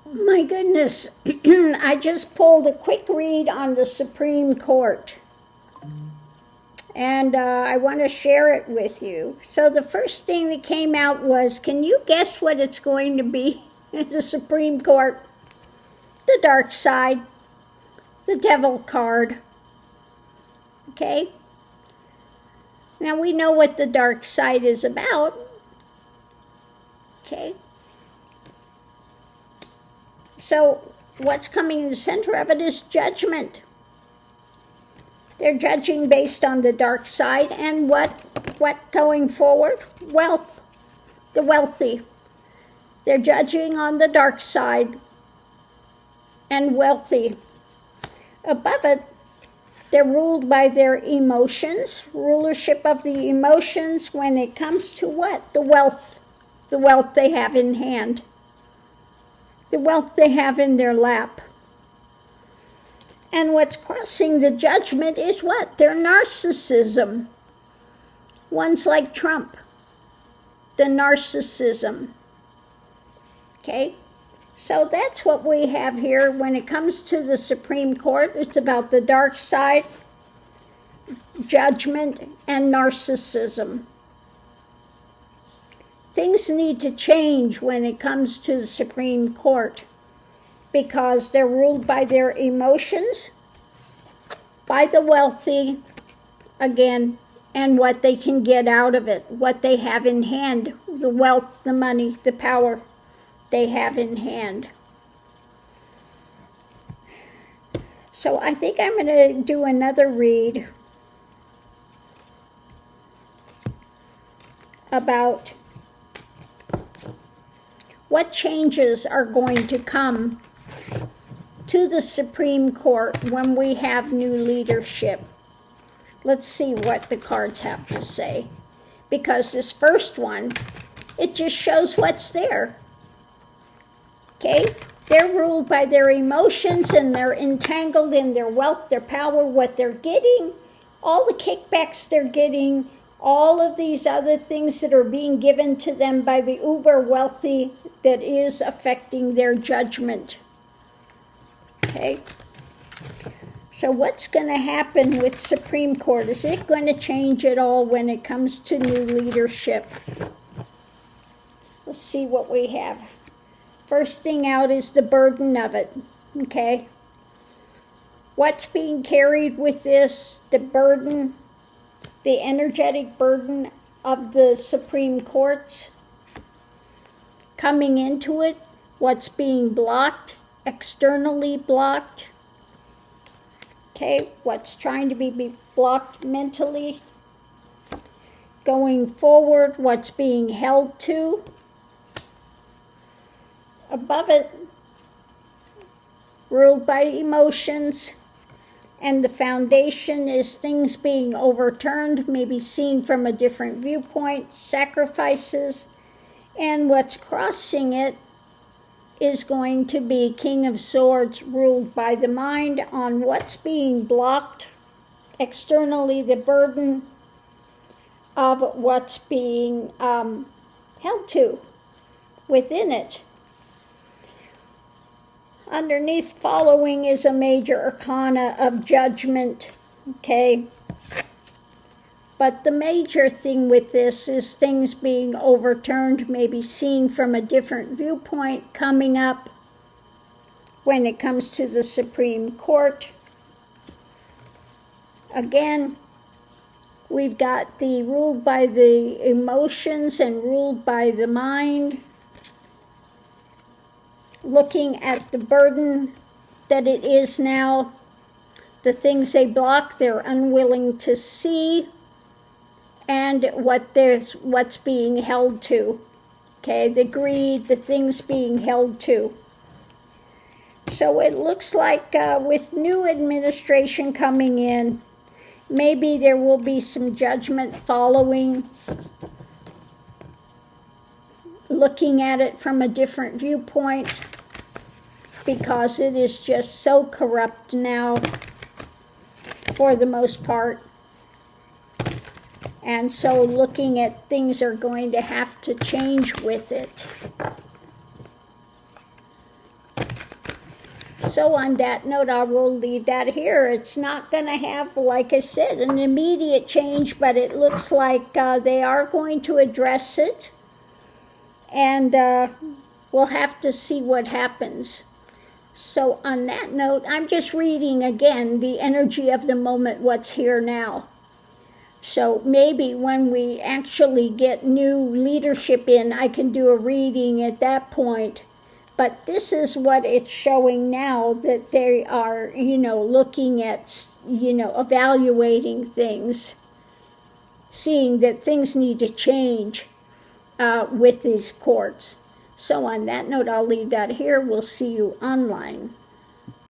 My goodness, I just pulled a quick read on the Supreme Court. And I want to share it with you. So the first thing that came out was, can you guess what it's going to be at the Supreme Court? The dark side, the devil card. Okay? Now we know what the dark side is about. Okay? So what's coming in the center of it is judgment. They're judging based on the dark side, and what going forward? Wealth, the wealthy. They're judging on the dark side and wealthy. Above it, they're ruled by their emotions, rulership of the emotions when it comes to what? The wealth they have in hand, the wealth they have in their lap. And what's crossing the judgment is what? Their narcissism. One's like Trump, the narcissism. Okay? So that's what we have here when it comes to the Supreme Court. It's about the dark side, judgment, and narcissism. Things need to change when it comes to the Supreme Court, because they're ruled by their emotions, by the wealthy, again, and what they can get out of it, what they have in hand, the wealth, the money, the power they have in hand. So I think I'm going to do another read about what changes are going to come to the Supreme Court when we have new leadership. Let's see what the cards have to say. Because this first one, it just shows what's there. Okay? They're ruled by their emotions, and they're entangled in their wealth, their power, what they're getting, all the kickbacks they're getting, all of these other things that are being given to them by the uber wealthy that is affecting their judgment. Okay? So what's going to happen with Supreme Court? Is it going to change at all when it comes to new leadership? Let's see what we have. First thing out is the burden of it. Okay? What's being carried with this? The burden, the energetic burden of the Supreme Courts coming into it. What's being blocked, externally blocked. Okay, what's trying to be blocked mentally. Going forward, what's being held to. Above it, ruled by emotions. And the foundation is things being overturned, maybe seen from a different viewpoint, sacrifices. And what's crossing it is going to be King of Swords, ruled by the mind on what's being blocked externally, the burden of what's being held to within it. Underneath following is a major arcana of judgment, okay? But the major thing with this is things being overturned, maybe seen from a different viewpoint coming up when it comes to the Supreme Court. Again, we've got the ruled by the emotions and ruled by the mind. Looking at the burden that it is now, the things they block, they're unwilling to see, and what's being held to. Okay, the greed, the things being held to. So it looks like with new administration coming in, maybe there will be some judgment following, looking at it from a different viewpoint, because it is just so corrupt now for the most part. And so looking at things are going to have to change with it. So on that note, I will leave that here. It's not going to have, like I said, an immediate change, but it looks like they are going to address it. And we'll have to see what happens. So on that note, I'm just reading again the energy of the moment, what's here now. So maybe when we actually get new leadership in, I can do a reading at that point. But this is what it's showing now, that they are, looking at, evaluating things, seeing that things need to change with these courts. So on that note, I'll leave that here. We'll see you online.